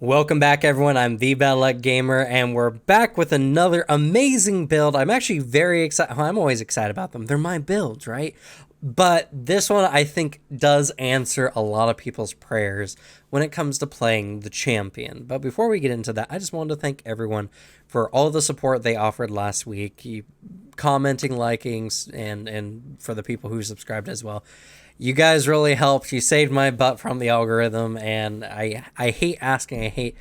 Welcome back, everyone. I'm the Bad Luck Gamer, and we're back with another amazing build. I'm actually very excited. I'm always excited about them. They're my builds, right? But this one, I think, does answer a lot of people's prayers when it comes to playing the champion. But before we get into that, I just wanted to thank everyone for all the support they offered last week, commenting, liking, and for the people who subscribed as well. You guys really helped. You saved my butt from the algorithm, and I hate asking. I hate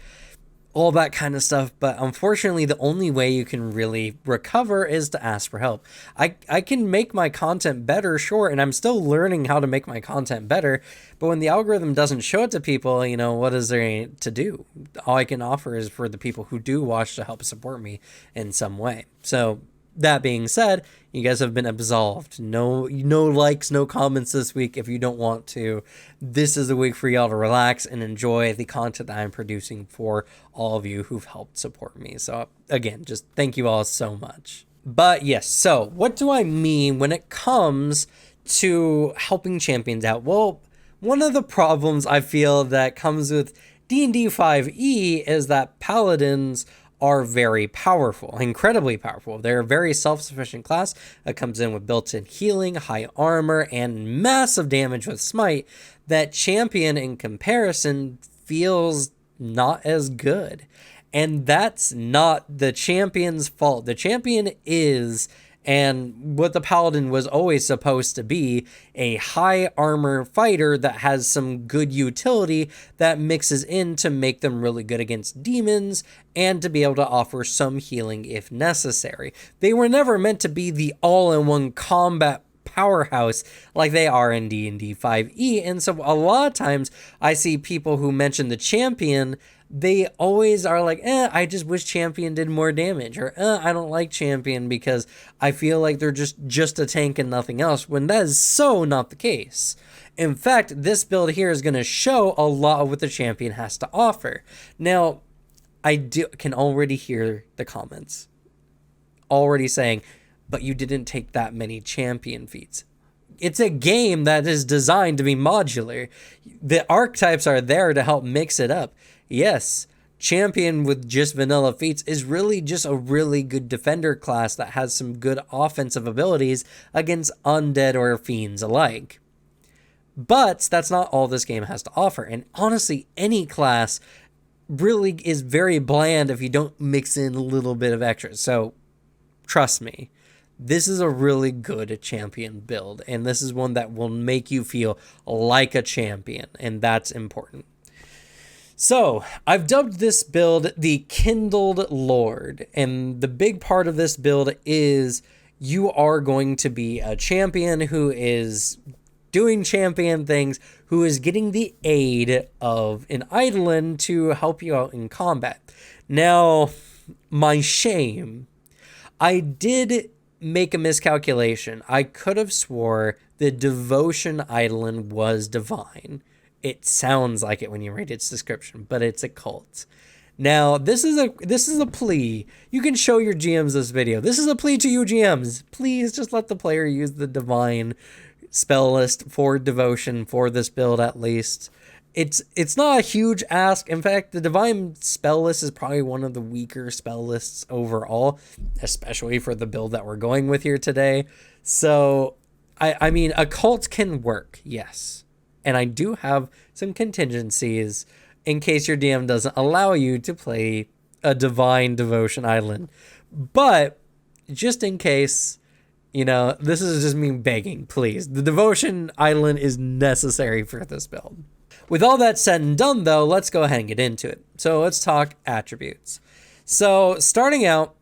all that kind of stuff, but unfortunately, the only way you can really recover is to ask for help. I can make my content better, sure, and I'm still learning how to make my content better, but when the algorithm doesn't show it to people, what is there to do? All I can offer is for the people who do watch to help support me in some way. So that being said, you guys have been absolved. No likes, no comments this week if you don't want to. This is a week for y'all to relax and enjoy the content that I'm producing for all of you who've helped support me. So again, just thank you all so much. But yes, so what do I mean when it comes to helping champions out? Well, one of the problems I feel that comes with D&D 5e is that paladins are very powerful, incredibly powerful. They're a very self-sufficient class that comes in with built-in healing, high armor, and massive damage with smite that champion in comparison feels not as good. And that's not the champion's fault. The champion is, and what the paladin was always supposed to be, a high armor fighter that has some good utility that mixes in to make them really good against demons and to be able to offer some healing if necessary. They were never meant to be the all-in-one combat powerhouse like they are in D&D 5e, and so a lot of times I see people who mention the champion, they always are like, I just wish champion did more damage, or I don't like champion because I feel like they're just a tank and nothing else, when that is so not the case. In fact, this build here is going to show a lot of what the champion has to offer. Now, I can already hear the comments already saying, but you didn't take that many champion feats. It's a game that is designed to be modular. The archetypes are there to help mix it up. Yes, champion with just vanilla feats is really just a really good defender class that has some good offensive abilities against undead or fiends alike. But that's not all this game has to offer. And honestly, any class really is very bland if you don't mix in a little bit of extra. So trust me, this is a really good champion build, and this is one that will make you feel like a champion, and that's important. So, I've dubbed this build the Kindled Lord, and the big part of this build is you are going to be a champion who is doing champion things, who is getting the aid of an Eidolon to help you out in combat. Now, my shame, I did make a miscalculation. I could have swore the devotion Eidolon was divine. It sounds like it when you read its description, but it's a cult. Now, this is a plea. You can show your GMs this video. This is a plea to you GMs. Please just let the player use the divine spell list for devotion for this build at least. It's not a huge ask. In fact, the divine spell list is probably one of the weaker spell lists overall, especially for the build that we're going with here today. So, I mean, a cult can work, yes. And I do have some contingencies in case your DM doesn't allow you to play a divine devotion island. But just in case, this is just me begging, please. The devotion island is necessary for this build. With all that said and done, though, let's go ahead and get into it. So let's talk attributes. So starting out,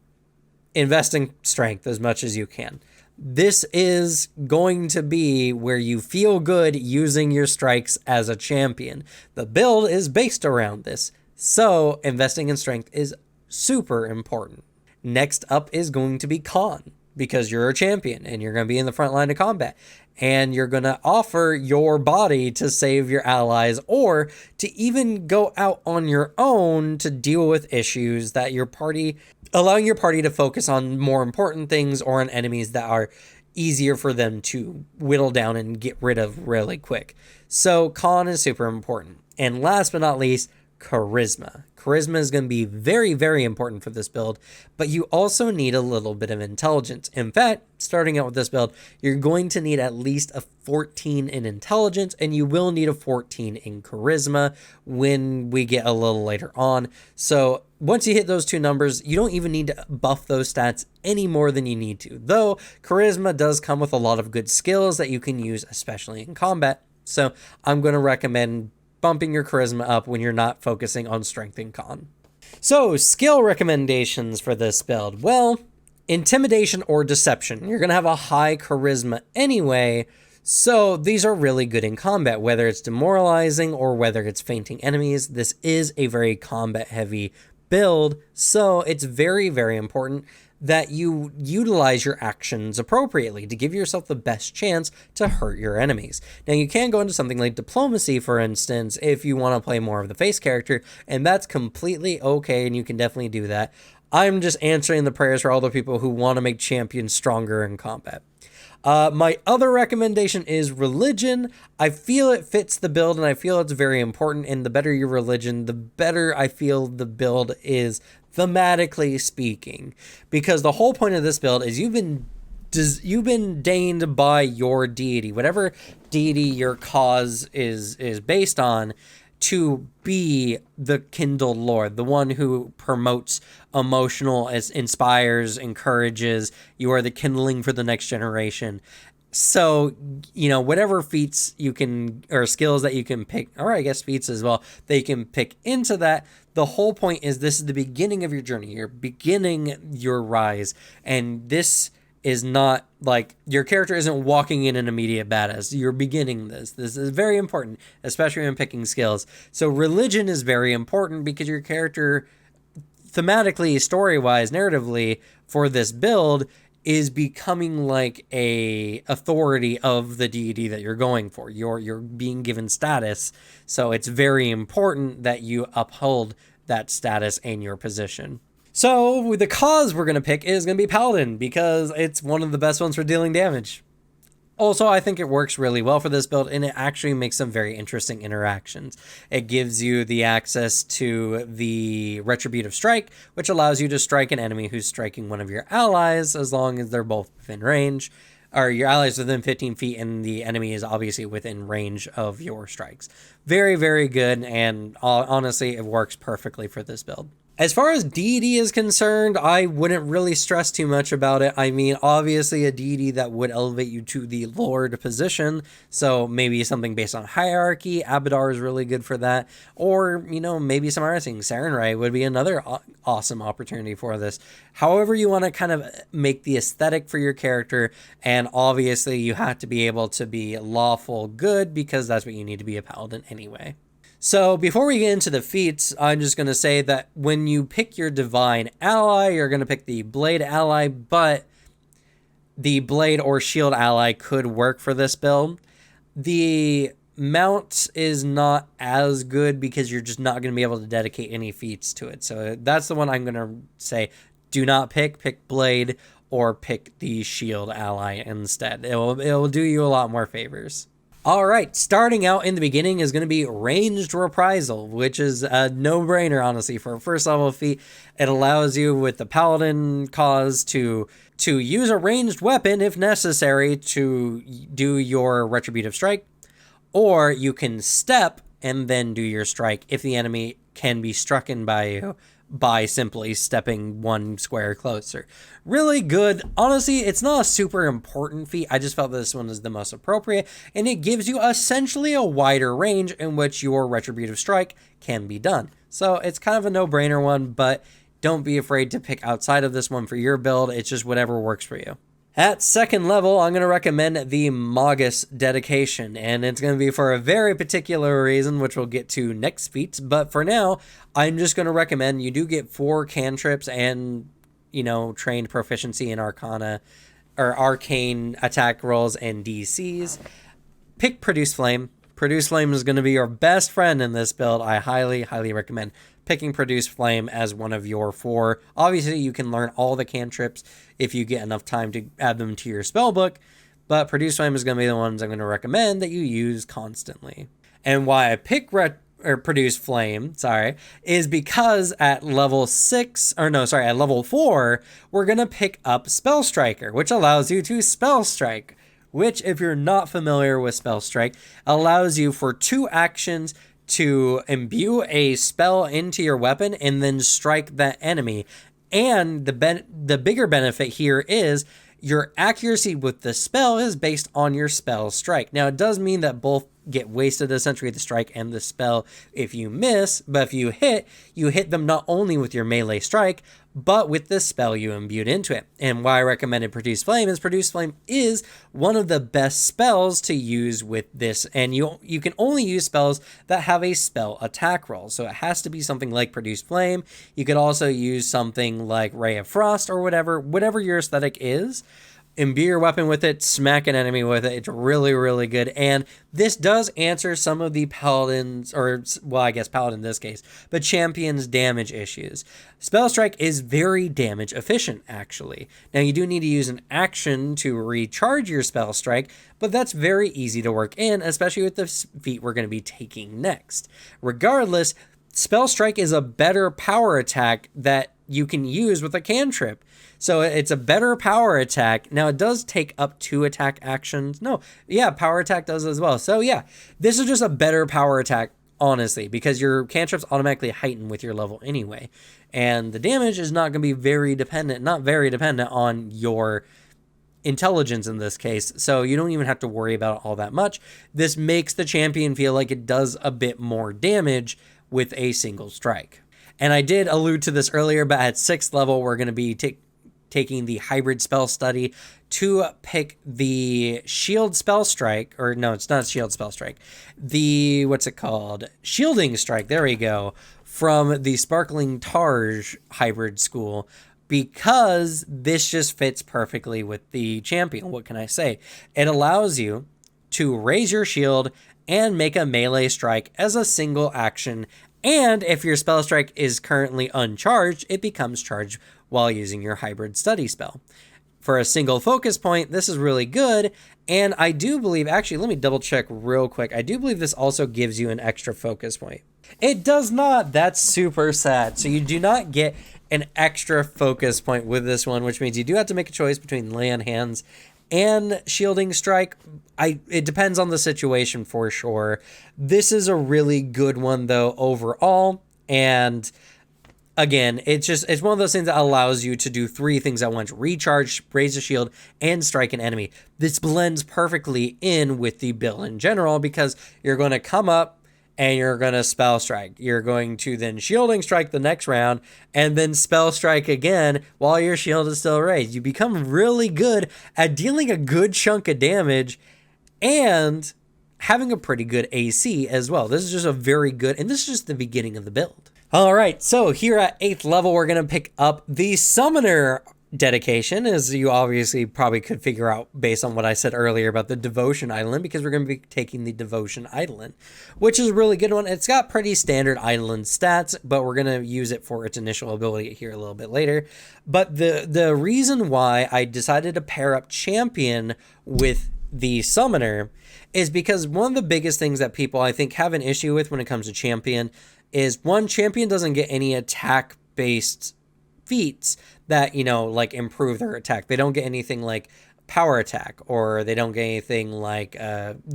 investing strength as much as you can. This is going to be where you feel good using your strikes as a champion. The build is based around this, so investing in strength is super important. Next up is going to be con, because you're a champion and you're going to be in the front line of combat. And you're going to offer your body to save your allies, or to even go out on your own to deal with issues that allowing your party to focus on more important things or on enemies that are easier for them to whittle down and get rid of really quick. So con is super important. And last but not least, charisma. Charisma is going to be very, very important for this build, but you also need a little bit of intelligence. In fact, starting out with this build, you're going to need at least a 14 in intelligence, and you will need a 14 in charisma when we get a little later on. So once you hit those two numbers, you don't even need to buff those stats any more than you need to, though charisma does come with a lot of good skills that you can use, especially in combat. So I'm going to recommend bumping your charisma up when you're not focusing on strength and con. So skill recommendations for this build. Well, intimidation or deception. You're going to have a high charisma anyway, so these are really good in combat, whether it's demoralizing or whether it's fainting enemies. This is a very combat heavy build, so it's very, very important that you utilize your actions appropriately to give yourself the best chance to hurt your enemies. Now, you can go into something like diplomacy, for instance, if you want to play more of the face character, and that's completely okay, and you can definitely do that. I'm just answering the prayers for all the people who want to make champions stronger in combat. My other recommendation is religion. I feel it fits the build, and I feel it's very important, and the better your religion, the better I feel the build is thematically speaking, because the whole point of this build is you've been deigned by your deity, whatever deity your cause is based on, to be the Kindled Lord, the one who promotes emotional, inspires, encourages. You are the kindling for the next generation. So, whatever feats you can, or skills that you can pick, or I guess feats as well, that you can pick into that. The whole point is this is the beginning of your journey. You're beginning your rise. And this is not like your character isn't walking in an immediate badass. You're beginning this. This is very important, especially when picking skills. So religion is very important because your character, thematically, story-wise, narratively, for this build is becoming like a authority of the deity that you're going for. You're being given status, so it's very important that you uphold that status and your position. So the cause we're going to pick is going to be Paladin, because it's one of the best ones for dealing damage. Also, I think it works really well for this build, and it actually makes some very interesting interactions. It gives you the access to the Retributive Strike, which allows you to strike an enemy who's striking one of your allies, as long as they're both within range, or your allies within 15 feet, and the enemy is obviously within range of your strikes. Very, very good, and honestly, it works perfectly for this build. As far as deity is concerned, I wouldn't really stress too much about it. I mean, obviously a deity that would elevate you to the Lord position, so maybe something based on hierarchy. Abadar is really good for that. Or, maybe some other things. Sarenrae would be another awesome opportunity for this. However you want to kind of make the aesthetic for your character, and obviously you have to be able to be lawful good, because that's what you need to be a paladin anyway. So before we get into the feats, I'm just going to say that when you pick your divine ally, you're going to pick the blade ally, but the blade or shield ally could work for this build. The mount is not as good because you're just not going to be able to dedicate any feats to it. So that's the one I'm going to say do not pick blade, or pick the shield ally instead. It will do you a lot more favors. All right, starting out in the beginning is going to be Ranged Reprisal, which is a no-brainer, honestly, for a first level feat. It allows you, with the Paladin cause, to use a ranged weapon, if necessary, to do your Retributive Strike, or you can step and then do your strike if the enemy can be strucken by you by simply stepping one square closer. Really good. Honestly, it's not a super important feat. I just felt this one is the most appropriate, and it gives you essentially a wider range in which your Retributive Strike can be done. So it's kind of a no-brainer one, but don't be afraid to pick outside of this one for your build. It's just whatever works for you. At second level, I'm going to recommend the Magus Dedication, and it's going to be for a very particular reason, which we'll get to next feats. But for now, I'm just going to recommend you do get 4 cantrips and, trained proficiency in Arcana, or Arcane attack rolls and DCs. Pick Produce Flame. Produce Flame is going to be your best friend in this build. I highly, highly recommend picking Produce Flame as one of your 4. Obviously, you can learn all the cantrips if you get enough time to add them to your spell book, but Produce Flame is going to be the ones I'm going to recommend that you use constantly. And why I pick or produce flame, sorry, is because at level 6, or no, sorry, at level 4, we're going to pick up Spell Striker, which allows you to Spell Strike, which, if you're not familiar with Spell Strike, allows you for 2 actions to imbue a spell into your weapon and then strike that enemy. And the bigger benefit here is your accuracy with the spell is based on your spell strike. Now, it does mean that both get wasted, essentially, the strike and the spell if you miss, but if you hit them not only with your melee strike, but with the spell you imbued into it. And why I recommended Produce Flame is Produce Flame is one of the best spells to use with this, and you can only use spells that have a spell attack roll. So it has to be something like Produce Flame. You could also use something like Ray of Frost or whatever your aesthetic is. Imbue your weapon with it, smack an enemy with it. It's really, really good. And this does answer some of the Paladins, or, well, I guess Paladin in this case, but Champion's damage issues. Spell Strike is very damage efficient, actually. Now, you do need to use an action to recharge your Spell Strike, but that's very easy to work in, especially with the feat we're going to be taking next. Regardless, Spell Strike is a better power attack that you can use with a cantrip. So it's a better power attack. Now, it does take up 2 attack actions. No, yeah, power attack does as well. So yeah, this is just a better power attack, honestly, because your cantrips automatically heighten with your level anyway. And the damage is not going to be very dependent on your intelligence in this case. So you don't even have to worry about it all that much. This makes the champion feel like it does a bit more damage with a single strike. And I did allude to this earlier, but at 6th level, we're going to be taking the hybrid spell study to pick the shield spell strike, or no, it's not shield spell strike. What's it called? Shielding strike. There we go. From the Sparkling Targe hybrid school, because this just fits perfectly with the champion. What can I say? It allows you to raise your shield and make a melee strike as a single action. And if your spell strike is currently uncharged, it becomes charged while using your hybrid study spell. For a single focus point, this is really good. And I do believe, actually, let me double check real quick. I do believe this also gives you an extra focus point. It does not. That's super sad. So you do not get an extra focus point with this one, which means you do have to make a choice between lay on hands and shielding strike. It depends on the situation for sure. This is a really good one though overall, and again, it's one of those things that allows you to do 3 things at once: recharge, raise a shield, and strike an enemy. This blends perfectly in with the build in general, because you're going to come up and you're going to spell strike. You're going to then shielding strike the next round, and then spell strike again while your shield is still raised. You become really good at dealing a good chunk of damage and having a pretty good AC as well. This is just a very good, and this is just the beginning of the build. All right, so here at 8th level, we're going to pick up the Summoner Dedication, as you obviously probably could figure out based on what I said earlier about the Devotion Eidolon, because we're going to be taking the Devotion Eidolon, which is a really good one. It's got pretty standard Eidolon stats, but we're going to use it for its initial ability here a little bit later. But the reason why I decided to pair up Champion with the Summoner is because one of the biggest things that people, I think, have an issue with when it comes to Champion is, one, Champion doesn't get any attack-based feats that, like improve their attack. They don't get anything like power attack, or they don't get anything like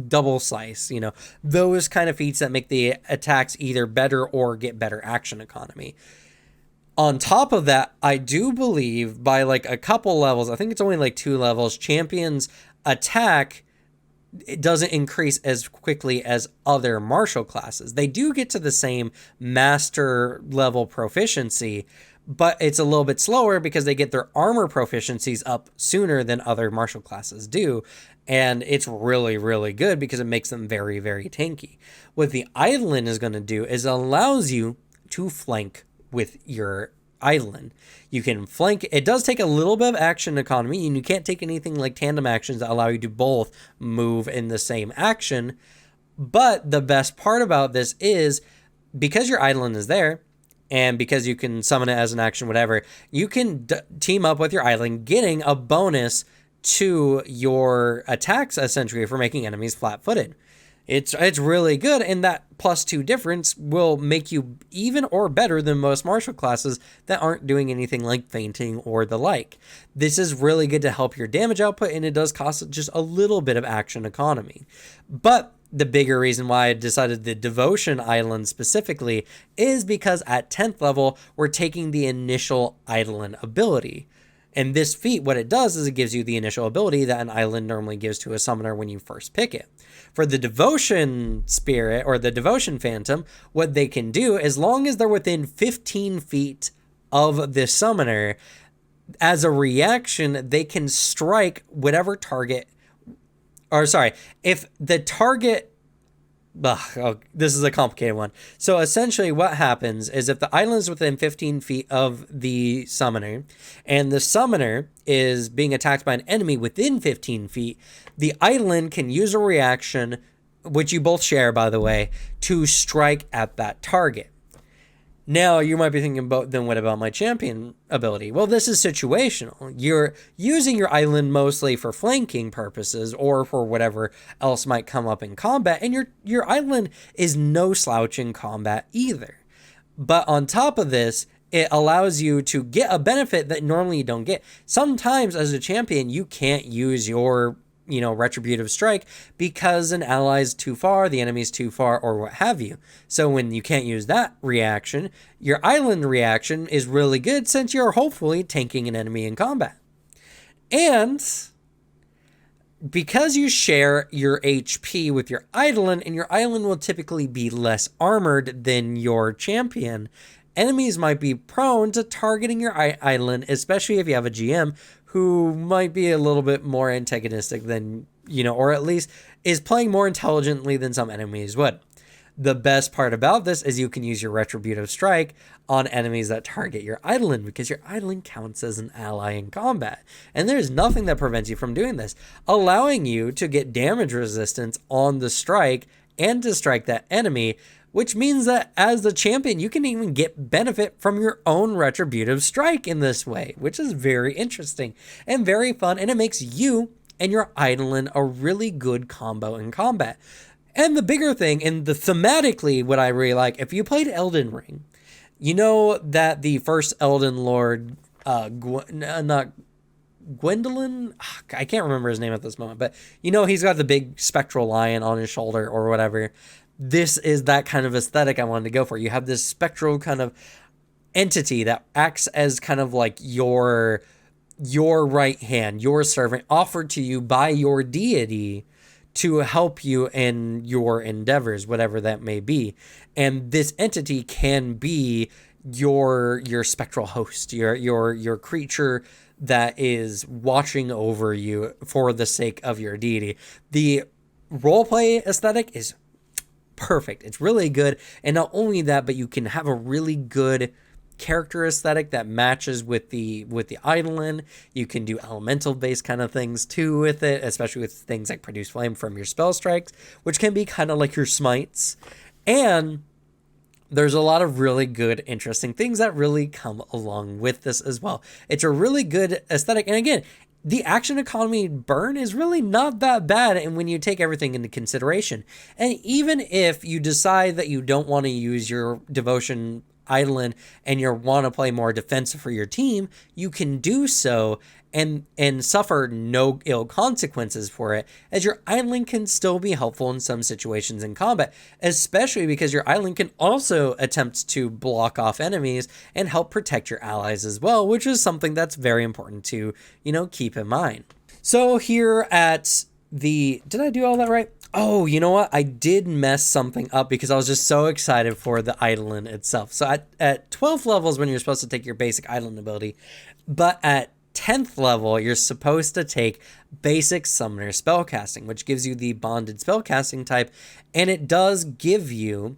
double slice, those kind of feats that make the attacks either better or get better action economy. On top of that, I do believe by like a couple levels, I think it's only like 2 levels, Champion's attack, it doesn't increase as quickly as other martial classes. They do get to the same master level proficiency, but it's a little bit slower because they get their armor proficiencies up sooner than other martial classes do. And it's really, really good because it makes them very, very tanky. What the Eidolon is going to do is allows you to flank with your Eidolon. You can flank. It does take a little bit of action economy, and you can't take anything like tandem actions that allow you to both move in the same action. But the best part about this is, because your Eidolon is there, and because you can summon it as an action, whatever, you can team up with your Eidolon, getting a bonus to your attacks, essentially, for making enemies flat-footed. It's really good, and that +2 difference will make you even or better than most martial classes that aren't doing anything like fainting or the like. This is really good to help your damage output, and it does cost just a little bit of action economy. But the bigger reason why I decided the Devotion Eidolon specifically is because at 10th level, we're taking the initial Eidolon ability. And this feat, what it does is it gives you the initial ability that an Eidolon normally gives to a summoner when you first pick it. For the Devotion Spirit or the Devotion Phantom, what they can do, as long as they're within 15 feet of the summoner, as a reaction, they can strike whatever target, or sorry, if the target, this is a complicated one. So essentially what happens is if the Eidolon is within 15 feet of the summoner and the summoner is being attacked by an enemy within 15 feet, the Eidolon can use a reaction, which you both share, by the way, to strike at that target. Now, you might be thinking, then what about my champion ability? Well, this is situational. You're using your Eidolon mostly for flanking purposes or for whatever else might come up in combat, and your Eidolon is no slouch in combat either. But on top of this, it allows you to get a benefit that normally you don't get. Sometimes as a champion, you can't use your retributive strike because an ally's too far, the enemy's too far, or what have you. So when you can't use that reaction, your Eidolon reaction is really good since you're hopefully tanking an enemy in combat. And because you share your HP with your Eidolon, and your Eidolon will typically be less armored than your champion, enemies might be prone to targeting your Eidolon, especially if you have a GM who might be a little bit more antagonistic than, or at least is playing more intelligently than some enemies would. The best part about this is you can use your Retributive Strike on enemies that target your Eidolon, because your Eidolon counts as an ally in combat. And there's nothing that prevents you from doing this, allowing you to get damage resistance on the strike and to strike that enemy, which means that as the champion, you can even get benefit from your own Retributive Strike in this way, which is very interesting and very fun, and it makes you and your Eidolon a really good combo in combat. And the bigger thing, and thematically what I really like, if you played Elden Ring, you know that the first Elden Lord, not Gwendolyn, I can't remember his name at this moment, but he's got the big spectral lion on his shoulder or whatever. This is that kind of aesthetic I wanted to go for. You have this spectral kind of entity that acts as kind of like your right hand, your servant, offered to you by your deity to help you in your endeavors, whatever that may be. And this entity can be your spectral host, your creature that is watching over you for the sake of your deity. The roleplay aesthetic is perfect. It's really good. And not only that, but you can have a really good character aesthetic that matches with the Eidolon. You can do elemental based kind of things too with it, especially with things like produce flame from your spell strikes, which can be kind of like your smites. And there's a lot of really good, interesting things that really come along with this as well. It's a really good aesthetic. And again, the action economy burn is really not that bad, and when you take everything into consideration. And even if you decide that you don't want to use your Devotion Eidolon and you want to play more defensive for your team, you can do so and suffer no ill consequences for it, as your Eidolon can still be helpful in some situations in combat, especially because your Eidolon can also attempt to block off enemies and help protect your allies as well, which is something that's very important to, keep in mind. So here at did I do all that right? Oh, you know what? I did mess something up because I was just so excited for the Eidolon itself. So at 12th levels when you're supposed to take your basic Eidolon ability, but at 10th level, you're supposed to take basic summoner spellcasting, which gives you the bonded spellcasting type, and it does give you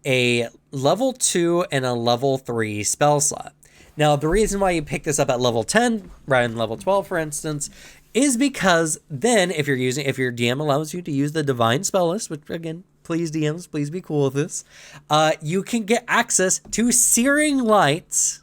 a level 2 and a level 3 spell slot. Now, the reason why you pick this up at level 10 rather than level 12, for instance, is because then if your DM allows you to use the Divine Spell List, which again, please DMs, please be cool with this, you can get access to Searing Light,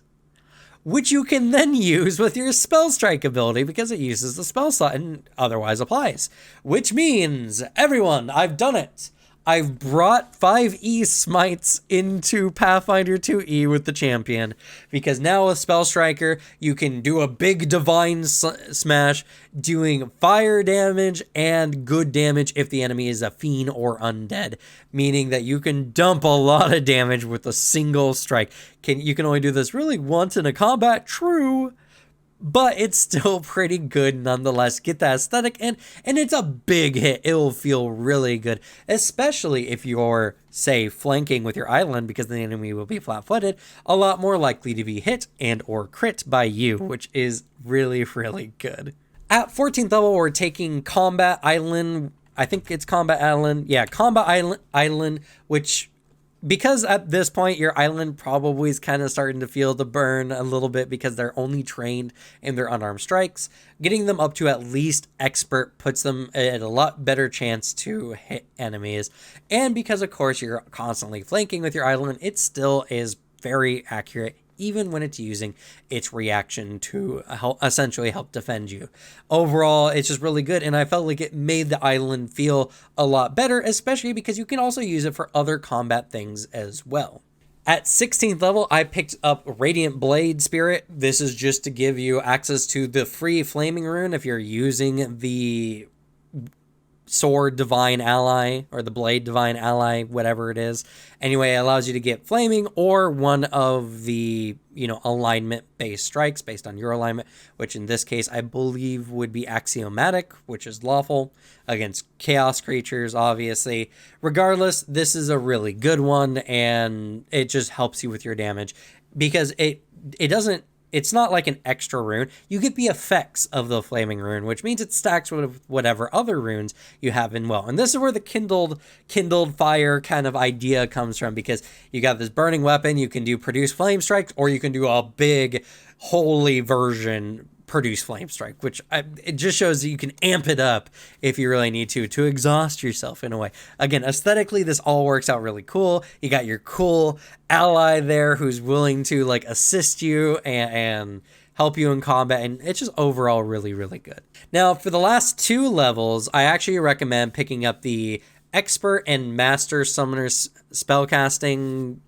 which you can then use with your Spell Strike ability because it uses the spell slot and otherwise applies. Which means, everyone, I've done it. I've brought 5e smites into Pathfinder 2e with the champion, because now with Spell Striker, you can do a big divine smash, doing fire damage and good damage if the enemy is a fiend or undead, meaning that you can dump a lot of damage with a single strike. You can only do this really once in a combat, true, but it's still pretty good nonetheless. Get that aesthetic, and it's a big hit. It will feel really good, especially if you're, say, flanking with your island, because the enemy will be flat-footed, a lot more likely to be hit and or crit by you, which is really, really good. At 14th level, we're taking Combat Island. I think it's Combat Island. Yeah, Combat Island, which, because at this point your island probably is kind of starting to feel the burn a little bit, because they're only trained in their unarmed strikes, getting them up to at least expert puts them at a lot better chance to hit enemies. And because of course you're constantly flanking with your island, it still is very accurate, even when it's using its reaction to essentially help defend you. Overall, it's just really good, and I felt like it made the island feel a lot better, especially because you can also use it for other combat things as well. At 16th level, I picked up Radiant Blade Spirit. This is just to give you access to the free Flaming Rune if you're using the Sword Divine Ally or the Blade Divine Ally, whatever it is. Anyway, it allows you to get Flaming or one of the, alignment based strikes based on your alignment, which in this case I believe would be axiomatic, which is lawful against chaos creatures, obviously. Regardless, this is a really good one, and it just helps you with your damage, because it's not like an extra rune. You get the effects of the Flaming Rune, which means it stacks with whatever other runes you have in well. And this is where the kindled fire kind of idea comes from, because you got this burning weapon, you can do produce flame strikes, or you can do a big holy version, produce flame strike, which it just shows that you can amp it up if you really need to exhaust yourself in a way. Again, aesthetically, this all works out really cool. You got your cool ally there who's willing to assist you and help you in combat, and it's just overall really, really good. Now, for the last 2 levels, I actually recommend picking up the Expert and Master Summoner's Spellcasting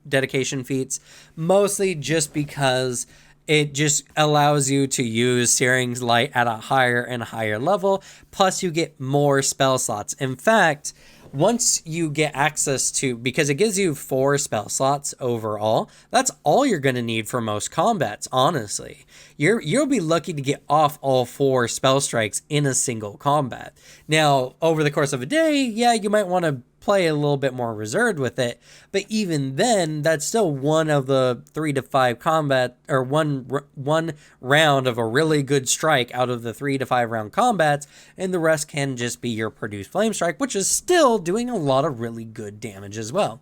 Dedication feats, mostly just because it just allows you to use Searing's Light at a higher and higher level, plus you get more spell slots. In fact, once you get access to, because it gives you 4 spell slots overall, that's all you're going to need for most combats, honestly. You'll be lucky to get off all 4 spell strikes in a single combat. Now, over the course of a day, yeah, you might want to play a little bit more reserved with it, but even then, that's still one of the 3 to 5 combat, or one round of a really good strike out of the 3 to 5 round combats, and the rest can just be your produced flame strike, which is still doing a lot of really good damage as well.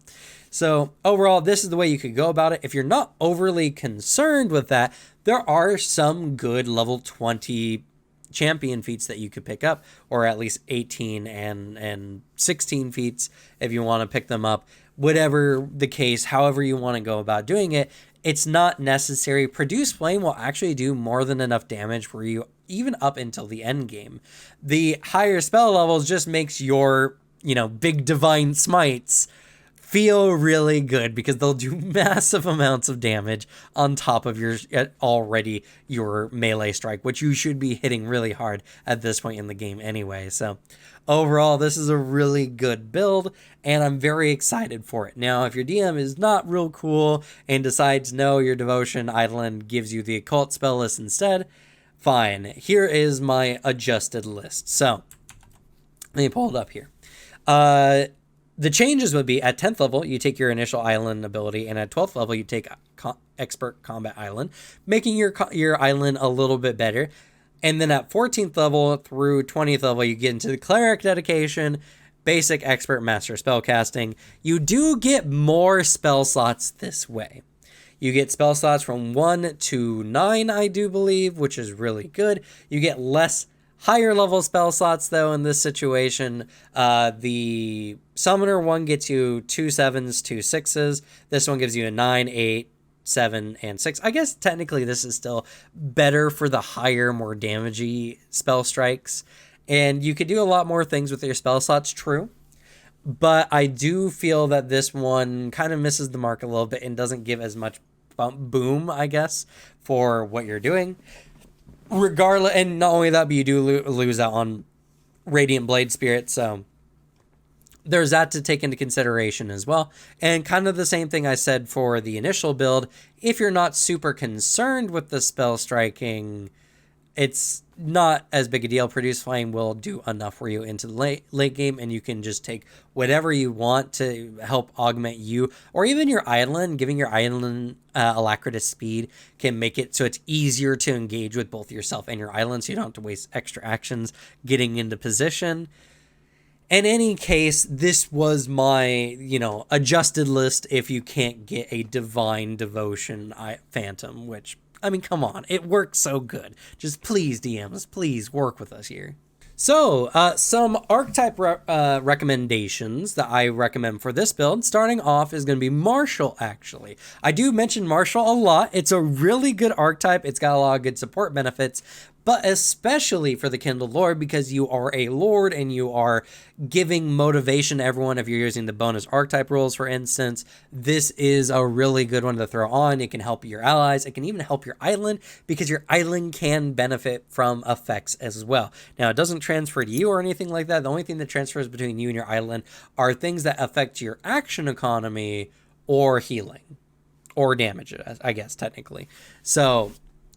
So overall, this is the way you could go about it. If you're not overly concerned with that, there are some good level 20 champion feats that you could pick up, or at least 18 and 16 feats if you want to pick them up. Whatever the case, however you want to go about doing it, it's not necessary. Produce Flame will actually do more than enough damage for you, even up until the end game. The higher spell levels just makes your, big divine smites feel really good, because they'll do massive amounts of damage on top of your melee strike, which you should be hitting really hard at this point in the game anyway. So overall, this is a really good build, and I'm very excited for it. Now, if your DM is not real cool and decides no, your Devotion Eidolon gives you the occult spell list instead, fine. Here is my adjusted list. So let me pull it up here. The changes would be, at 10th level, you take your initial island ability, and at 12th level, you take Expert Combat Island, making your island a little bit better. And then at 14th level through 20th level, you get into the Cleric Dedication, Basic, Expert, Master Spellcasting. You do get more spell slots this way. You get spell slots from 1 to 9, I do believe, which is really good. You get less higher level spell slots, though, in this situation. The Summoner one gets you 2 7s, 2 6s. This one gives you a 9, 8, 7, and 6. I guess technically this is still better for the higher, more damagey spell strikes. And you could do a lot more things with your spell slots, true. but I do feel that this one kind of misses the mark a little bit and doesn't give as much boom, I guess, for what you're doing. Regardless, and not only that, but you do lose out on Radiant Blade Spirit, so there's that to take into consideration as well. And kind of the same thing I said for the initial build. If you're not super concerned with the spell striking, it's not as big a deal. Produce Flame will do enough for you into the late game, and you can just take whatever you want to help augment you, or even your Eidolon. Giving your Eidolon Alacritous speed can make it so it's easier to engage with both yourself and your Eidolon, so you don't have to waste extra actions getting into position. In any case, this was my, adjusted list if you can't get a Divine Devotion Phantom, which, I mean, come on, it works so good. Just please, DMs, please work with us here. So, some archetype recommendations that I recommend for this build, starting off, is going to be Marshal, actually. I do mention Marshal a lot. It's a really good archetype. It's got a lot of good support benefits, but especially for the Kindled Lord, because you are a Lord and you are giving motivation to everyone if you're using the bonus archetype rules, for instance. This is a really good one to throw on. It can help your allies. It can even help your island, because your island can benefit from effects as well. Now, it doesn't transfer to you or anything like that. The only thing that transfers between you and your island are things that affect your action economy or healing or damage, I guess, technically. So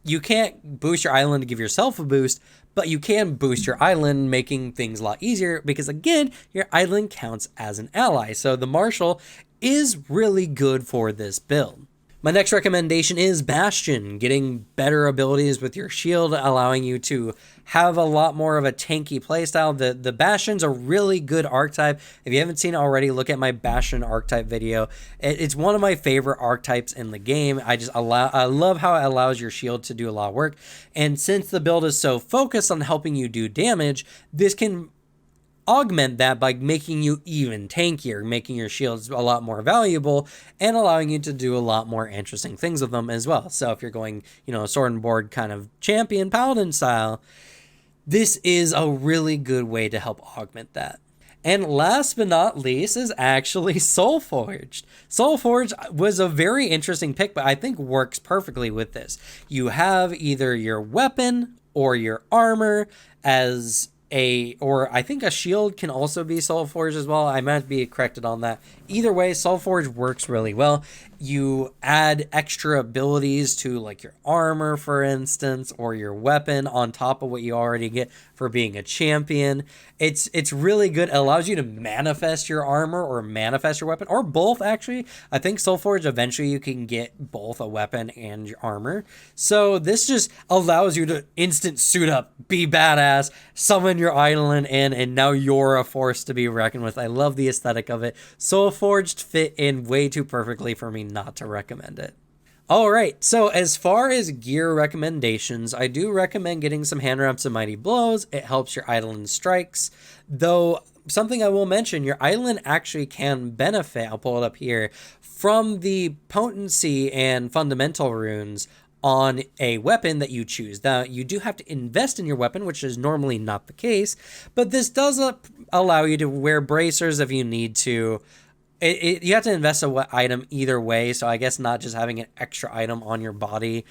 you can't boost your island to give yourself a boost, but you can boost your island, making things a lot easier, because again, your island counts as an ally. So the Marshal is really good for this build. My next recommendation is Bastion, getting better abilities with your shield, allowing you to have a lot more of a tanky playstyle. The Bastion's a really good archetype. If you haven't seen it already, look at my Bastion archetype video. It's one of my favorite archetypes in the game. I love how it allows your shield to do a lot of work. And since the build is so focused on helping you do damage, this can augment that by making you even tankier, making your shields a lot more valuable, and allowing you to do a lot more interesting things with them as well. So if you're going, sword and board kind of champion Paladin style, this is a really good way to help augment that. And last but not least is actually Soulforged. Soulforged was a very interesting pick, but I think works perfectly with this. You have either your weapon or your armor as or I think a shield can also be Soulforged as well. I might be corrected on that. Either way, Soulforged works really well. You add extra abilities to like your armor, for instance, or your weapon on top of what you already get for being a champion. It's really good. It allows you to manifest your armor or manifest your weapon, or both, actually. I think Soulforged, eventually you can get both a weapon and your armor. So this just allows you to instant suit up, be badass, summon your Eidolon in, and now you're a force to be reckoned with. I love the aesthetic of it. Soulforged fit in way too perfectly for me not to recommend it. All right, so as far as gear recommendations, I do recommend getting some hand wraps and mighty blows. It helps your Eidolon strikes, though something I will mention, your Eidolon actually can benefit, I'll pull it up here, from the potency and fundamental runes on a weapon that you choose. Now, you do have to invest in your weapon, which is normally not the case, but this does allow you to wear bracers if you need to. You have to invest a item either way, so I guess not just having an extra item on your body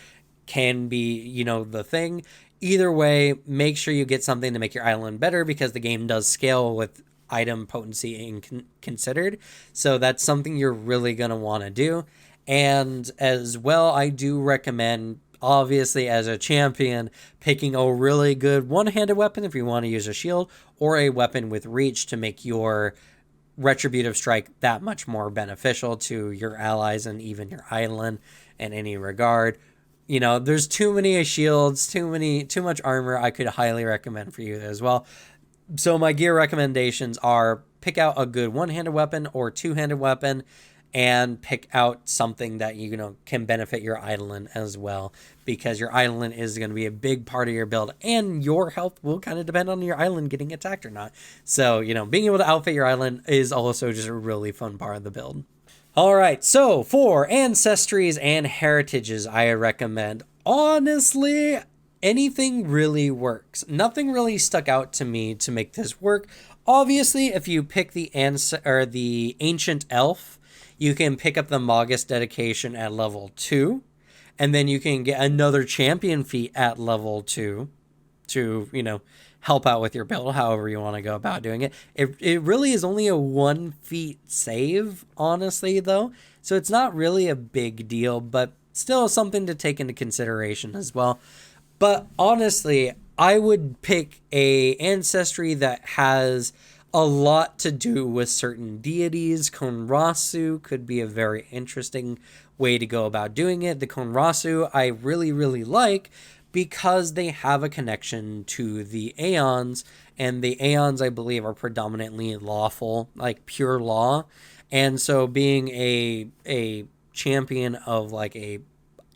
can be, the thing. Either way, make sure you get something to make your Eidolon better, because the game does scale with item potency considered. So that's something you're really going to want to do. And as well, I do recommend, obviously, as a champion, picking a really good one-handed weapon if you want to use a shield, or a weapon with reach to make your Retributive Strike that much more beneficial to your allies and even your Eidolon in any regard. There's too many shields, too much armor. I could highly recommend for you as well. So my gear recommendations are pick out a good one-handed weapon or two-handed weapon, and pick out something that can benefit your Eidolon as well, because your Eidolon is going to be a big part of your build, and your health will kind of depend on your Eidolon getting attacked or not. So, being able to outfit your Eidolon is also just a really fun part of the build. All right, so for Ancestries and Heritages, I recommend, honestly, anything really works. Nothing really stuck out to me to make this work, Obviously, if you pick the Ancient Elf, you can pick up the Magus Dedication at level 2, and then you can get another champion feat at level 2 to, help out with your build, however you want to go about doing it. It really is only a 1 feat save, honestly, though, so it's not really a big deal, but still something to take into consideration as well. But honestly, I would pick a ancestry that has a lot to do with certain deities. Konrasu could be a very interesting way to go about doing it. The Konrasu I really, really like because they have a connection to the Aeons, and the Aeons, I believe, are predominantly lawful, like pure law. And so being a champion of like a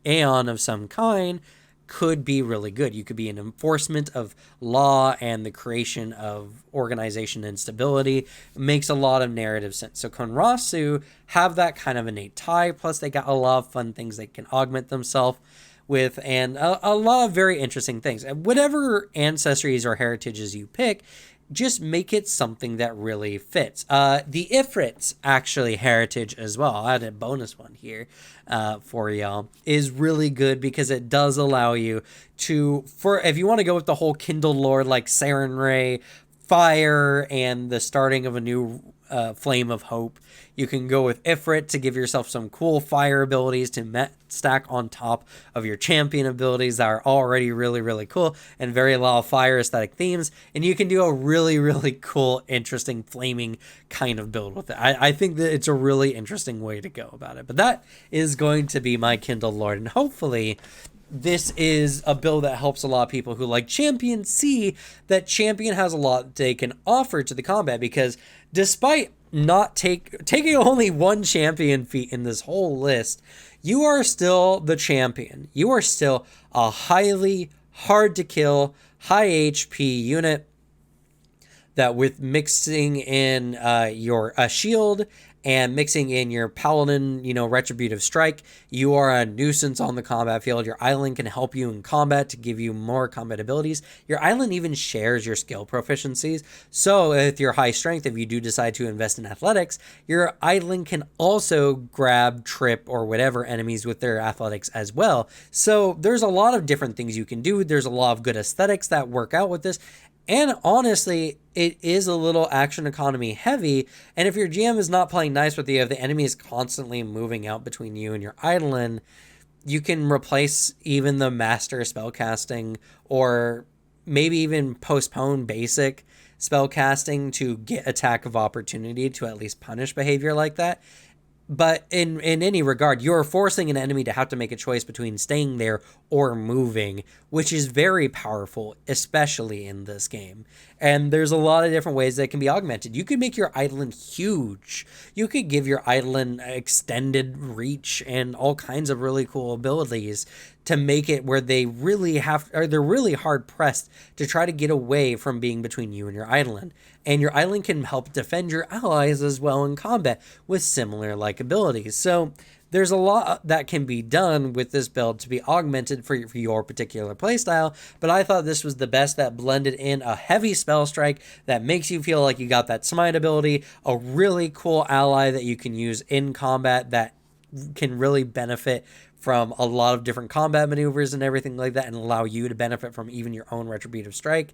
Aeon of some kind could be really good. You could be an enforcement of law and the creation of organization and stability. It makes a lot of narrative sense. So Konrasu have that kind of innate tie, plus they got a lot of fun things they can augment themselves with, and a lot of very interesting things. Whatever ancestries or heritages you pick, just make it something that really fits. The Ifrit's actually heritage as well, I had a bonus one here for y'all, is really good because it does allow you to, if you want to go with the whole Kindled lore, like Sarenrae, fire, and the starting of a new flame of hope, you can go with Ifrit to give yourself some cool fire abilities to stack on top of your champion abilities that are already really, really cool and very lot of fire aesthetic themes. And you can do a really, really cool, interesting flaming kind of build with it. I think that it's a really interesting way to go about it. But that is going to be my Kindled Lord. And hopefully this is a build that helps a lot of people who like Champion see that Champion has a lot they can offer to the combat, because despite not taking only 1 champion feat in this whole list, you are still the champion. You are still a highly hard to kill, high HP unit that, with mixing in your shield and mixing in your Paladin, Retributive Strike, you are a nuisance on the combat field. Your Eidolon can help you in combat to give you more combat abilities. Your Eidolon even shares your skill proficiencies. So with your high strength, if you do decide to invest in athletics, your Eidolon can also grab, trip, or whatever enemies with their athletics as well. So there's a lot of different things you can do. There's a lot of good aesthetics that work out with this. And honestly, it is a little action economy heavy. And if your GM is not playing nice with you, if the enemy is constantly moving out between you and your Eidolon, you can replace even the master spellcasting, or maybe even postpone basic spellcasting to get attack of opportunity to at least punish behavior like that. But in any regard, you're forcing an enemy to have to make a choice between staying there or moving, which is very powerful, especially in this game. And there's a lot of different ways that can be augmented. You could make your Eidolon huge. You could give your Eidolon extended reach and all kinds of really cool abilities to make it where they're really hard pressed to try to get away from being between you and your Eidolon. And your Eidolon can help defend your allies as well in combat with similar like abilities. So there's a lot that can be done with this build to be augmented for your particular playstyle, but I thought this was the best that blended in a heavy spell strike that makes you feel like you got that smite ability, a really cool ally that you can use in combat that can really benefit from a lot of different combat maneuvers and everything like that, and allow you to benefit from even your own retributive strike.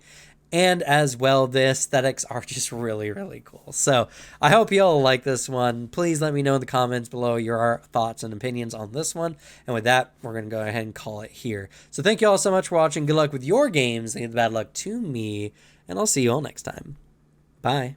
And as well, the aesthetics are just really, really cool. So I hope you all like this one. Please let me know in the comments below your thoughts and opinions on this one. And with that, we're going to go ahead and call it here. So thank you all so much for watching. Good luck with your games and bad luck to me. And I'll see you all next time. Bye.